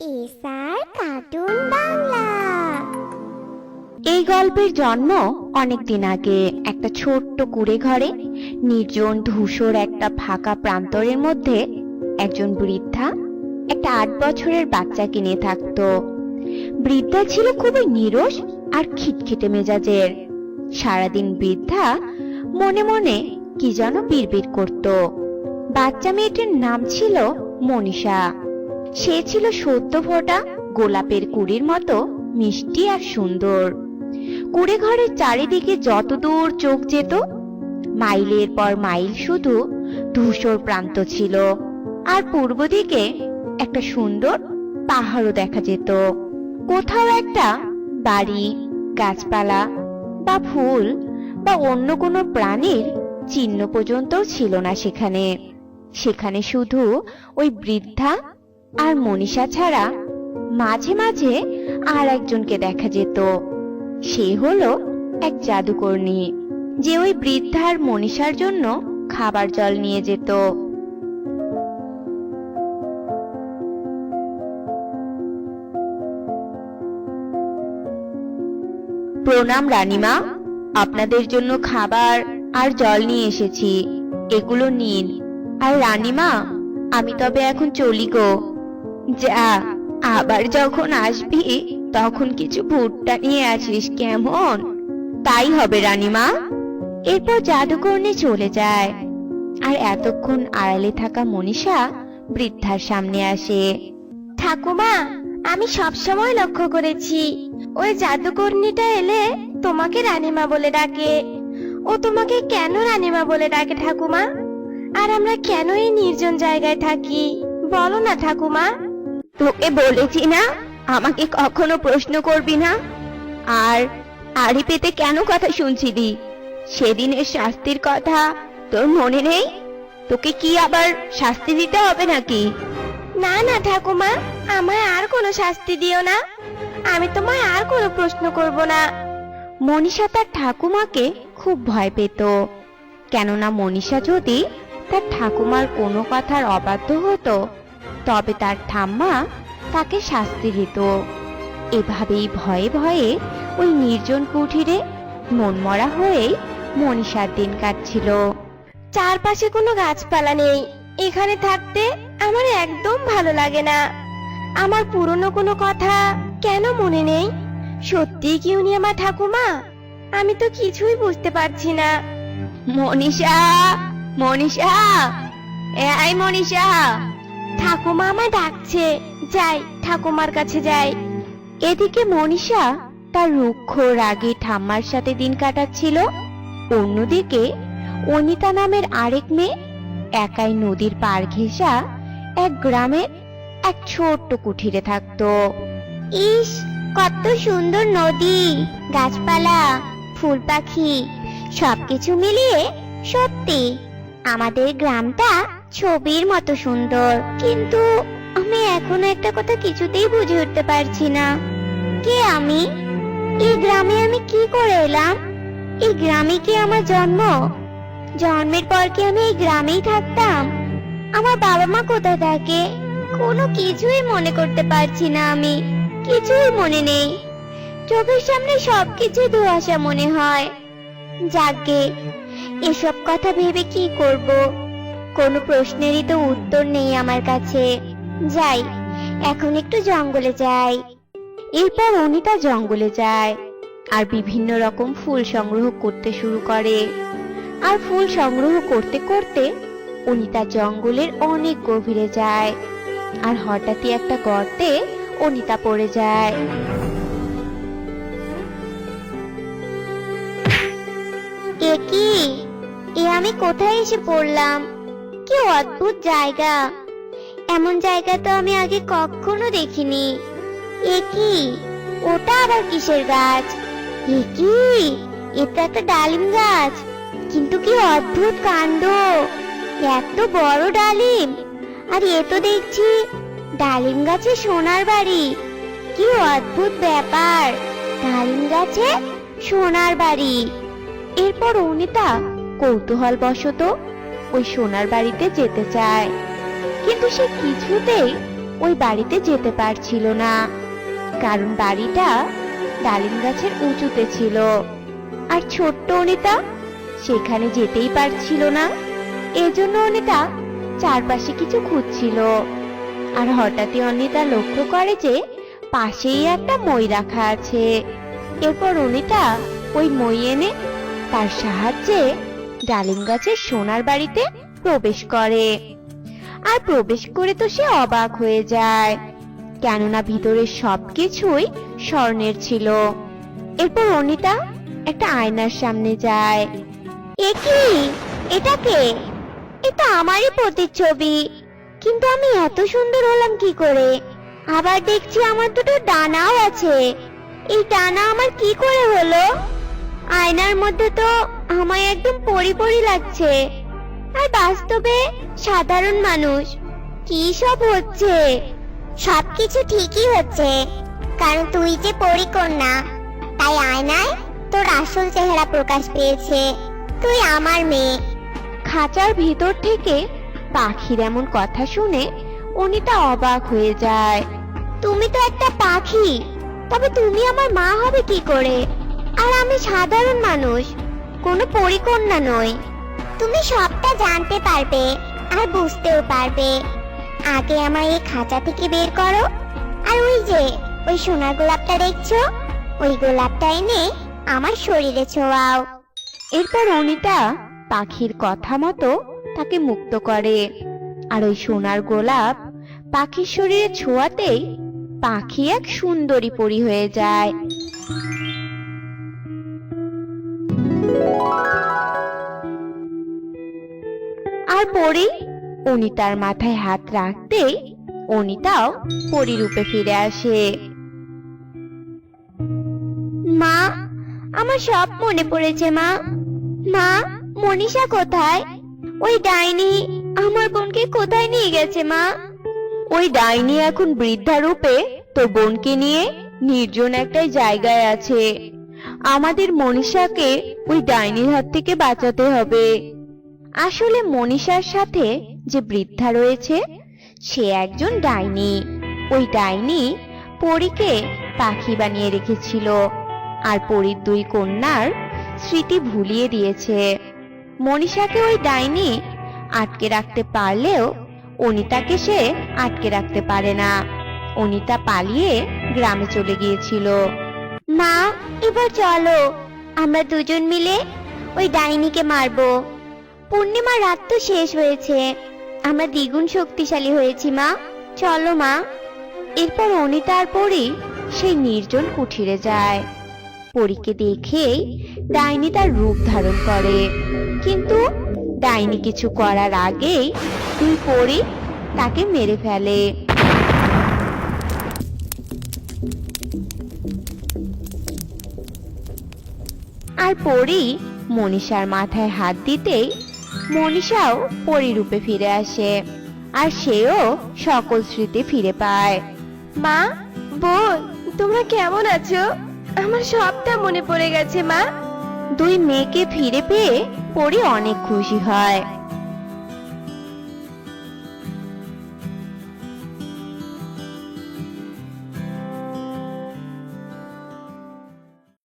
SR cartoon Bangla. এই গল্পের জন্ম অনেক দিন আগে একটা ছোট্ট কুঁড়ে ঘরে নির্জন ধূসর একটা ফাঁকা প্রান্তরের মধ্যে একজন বৃদ্ধা একটা ৮ বছরের বাচ্চাকে নিয়ে থাকতো। বৃদ্ধা ছিল খুবই নিরস আর খিটখিটে মেজাজের। সারাদিন বৃদ্ধা মনে মনে কি যেন বিড়বিড় করত। বাচ্চা মেয়েটির নাম ছিল মনীষা। সে ছিল সদ্য ফোটা গোলাপের কুঁড়ির মতো মিষ্টি আর সুন্দর। কুঁড়ে ঘরের চারিদিকে যতদূর চোখ যেত মাইলের পর মাইল শুধু ধূসর প্রান্ত ছিল, আর পূর্ব দিকে একটা সুন্দর পাহাড়ও দেখা যেত। কোথাও একটা বাড়ি, গাছপালা বা ফুল বা অন্য কোনো প্রাণীর চিহ্ন পর্যন্তও ছিল না সেখানে। সেখানে শুধু ওই বৃদ্ধা আর মনীষা ছাড়া মাঝে মাঝে আর একজনকে দেখা যেত। সে হলো এক জাদুকর্ণী, যে ওই বৃদ্ধার মনীষার জন্য খাবার জল নিয়ে যেত। প্রণাম রানীমা, আপনাদের জন্য খাবার আর জল নিয়ে এসেছি, এগুলো নিন। আর রানীমা, আমি তবে এখন চলি গো। যা, আবার যখন আসবি তখন কিছু ভুট্টা নিয়ে আসিস, কেমন? তাই হবে রানীমা। এরপর জাদুকর্ণী চলে যায়, আর এতক্ষণ আড়ালে থাকা মনীষা বৃদ্ধার সামনে আসে। ঠাকুমা, আমি সবসময় লক্ষ্য করেছি ওই জাদুকর্ণীটা এলে তোমাকে রানীমা বলে ডাকে। ও তোমাকে কেন রানীমা বলে ডাকে ঠাকুমা? আর আমরা কেন এই নির্জন জায়গায় থাকি বলো না ঠাকুমা? তোকে বলেছি না আমাকে কখনো প্রশ্ন করবি না। আর আড়ি পেতে কেন কথা শুনছিলি? সেদিনের শাস্তির কথা তোর মনে নেই? তোকে কি আবার শাস্তি দিতে হবে নাকি? না না ঠাকুমা, আমায় আর কোনো শাস্তি দিও না। আমি তোমায় আর কোনো প্রশ্ন করব না। মনীষা তার ঠাকুমাকে খুব ভয় পেত, কেননা মনীষা যদি তার ঠাকুমার কোনো কথার অবাধ্য হতো তবে তার ঠাম্মা তাকে শাস্তি দিত। এভাবেই ভয়ে ভয়ে ওই নির্জন কুঠিরে মনমরা হয়েই মনীষার দিন কাটছিল। চারপাশে কোনো গাছপালা নেই, এখানে থাকতে আমার একদম ভালো লাগে না। আমার পুরনো কোনো কথা কেন মনে নেই? সত্যি কি উনি আমার ঠাকুমা? আমি তো কিছুই বুঝতে পারছি না। মনীষা, মনীষা, এই মনীষা! ঠাকুমা আমায় ডাকছে, যাই ঠাকুমার কাছে যাই। এদিকে মনীষা তার রুক্ষ রাগে ঠাম্মার সাথে দিন কাটাচ্ছিল। অন্যদিকে অনিতা নামের আরেক মেয়ে একাই নদীর পার ঘেঁষা এক গ্রামের এক ছোট্ট কুঠিরে থাকতো। ইস, কত সুন্দর নদী, গাছপালা, ফুল পাখি, সবকিছু মিলিয়ে সত্যি আমাদের গ্রামটা ছবির মতো সুন্দর। কিন্তু আমি এখনো একটা কথা কিছুতেই বুঝে উঠতে পারছি না। কে আমি? এই গ্রামে আমি কি করে এলাম? এই গ্রামে কি আমার জন্ম? জন্মের পর কি আমি এই গ্রামেই থাকতাম? আমার বাবা মা কোথায় থাকে? কোনো কিছুই মনে করতে পারছি না আমি। কিছুই মনে নেই। চোখের সামনে সবকিছু ধোঁয়াশা মনে হয়। যাকে এসব কথা ভেবে কি করব? কোনো প্রশ্নেরই তো উত্তর নেই আমার কাছে। যাই, এখন একটু জঙ্গলে যাই। এরপর অনিতা জঙ্গলে যায় আর বিভিন্ন রকম ফুল সংগ্রহ করতে শুরু করে। আর ফুল সংগ্রহ করতে করতে অনিতা জঙ্গলের অনেক গভীরে যায়, আর হঠাৎই একটা গর্তে অনিতা পড়ে যায়। এ কি? এ আমি কোথায় এসে পড়লাম? কি অদ্ভুত জায়গা! এমন জায়গা তো আমি আগে কখনো দেখিনি। এ কি? ওটা আবার কিসের গাছ? এ কি? এটা একটা ডালিম গাছ, কিন্তু কি অদ্ভুত কাণ্ড! এত বড় ডালিম! আর এ তো দেখছি ডালিম গাছে সোনার বাড়ি। কি অদ্ভুত ব্যাপার! ডালিম গাছে সোনার বাড়ি। এরপর অনিতা কৌতূহল বশত ওই সোনার বাড়িতে যেতে চায়, কিন্তু সে কিছুতেই ওই বাড়িতে যেতে পারছিল না, কারণ বাড়িটা ডালিম গাছের উঁচুতে ছিল। আর ছোট্ট অনিতা সেখানে যেতেই পারছিল না। এজন্য অনিতা চারপাশে কিছু খুঁজছিল। আর হঠাৎই অনিতা লক্ষ্য করে যে পাশেই একটা মই রাখা আছে। এরপর অনিতা ওই মই এনে তার সাহায্যে ডালিম গাছের সোনার বাড়িতে প্রবেশ করে। আর প্রবেশ করে তো সে অবাক হয়ে যায়, কেননা ভিতরের সবকিছুই স্বর্ণের ছিল। এরপর অনিতা একটা আয়নার সামনে যায়। এ কি? এটা কে? এটা আমারই প্রতিচ্ছবি, কিন্তু আমি এত সুন্দর হলাম কি করে? আবার দেখছি আমার দুটো ডানাও আছে। এই ডানা আমার কি করে হলো? আয়নার মধ্যে তো আমায় একদম পরি পরি লাগছে, আর বাস্তবে সাধারণ মানুষ। কি সব হচ্ছে? সবকিছু ঠিকই হচ্ছে, কারণ তুই যে পরিকন্যা, তাই আয়নায় তোর আসল চেহারা প্রকাশ পেয়েছে। তুই আমার মেয়ে। খাঁচার ভিতর থেকে পাখির এমন কথা শুনে অনিতা অবাক হয়ে যায়। তুমি তো একটা পাখি, তবে তুমি আমার মা হবে কি করে? আর আমি সাধারণ মানুষ, কোনো পরিকন্যা নই। তুমি সবটা জানতে পারবে আর বুঝতেও পারবে। আগে আমায় এই খাঁচা থেকে বের করো। আর ওই যে ওই সোনার গোলাপটা দেখছো, ওই গোলাপটা এনে আমার শরীরে ছোঁয়াও। এরপর অনিতা পাখির কথা মতো তাকে মুক্ত করে। আর ওই সোনার গোলাপ পাখির শরীরে ছোঁয়াতেই পাখি এক সুন্দরী পরী হয়ে যায়। আর পরী অনিতার মাথায় হাত রাখতেই অনিতাও পরী রূপে ফিরে আসে। মা, আমার সব মনে পড়েছে মা। মা, মনীষা কোথায়? ওই ডাইনি আমার বোনকে কোথায় নিয়ে গেছে মা? ওই ডাইনি এখন বৃদ্ধা রূপে তোর বোনকে নিয়ে নির্জন একটা জায়গায় আছে। আমাদের মনীষাকে ওই ডাইনির হাত থেকে বাঁচাতে হবে। আসলে মনীষার সাথে যে বৃদ্ধা রয়েছে সে একজন ডাইনি। ওই ডাইনি পরীকে পাখি বানিয়ে রেখেছিল, আর পরীর দুই কন্যার স্মৃতি ভুলিয়ে দিয়েছে। মনীষাকে ওই ডাইনি আটকে রাখতে পারলেও অনিতাকে সে আটকে রাখতে পারে না। অনিতা পালিয়ে গ্রামে চলে গিয়েছিল। মা, এবার চলো আমরা দুজন মিলে ওই ডাইনিকে মারবো। পূর্ণিমা রাত তো শেষ হয়েছে, আমরা দ্বিগুণ শক্তিশালী হয়েছি মা। চলো মা। এরপর অনিতা আর পরী সেই নির্জন কুঠিরে যায়। পরীকে দেখেই ডাইনি তার রূপ ধারণ করে, কিন্তু ডাইনি কিছু করার আগেই দুই পরী তাকে মেরে ফেলে। আর পরী মনীষার মাথায় হাত দিতেই মনীষাও পরী রূপে ফিরে আসে, আর সেও সকল স্মৃতি ফিরে পায়। মা, বোন, তোমরা কেমন আছো? আমার সবটা মনে পড়ে গেছে মা। দুই মেয়েকে ফিরে পেয়ে পরী অনেক খুশি হয়।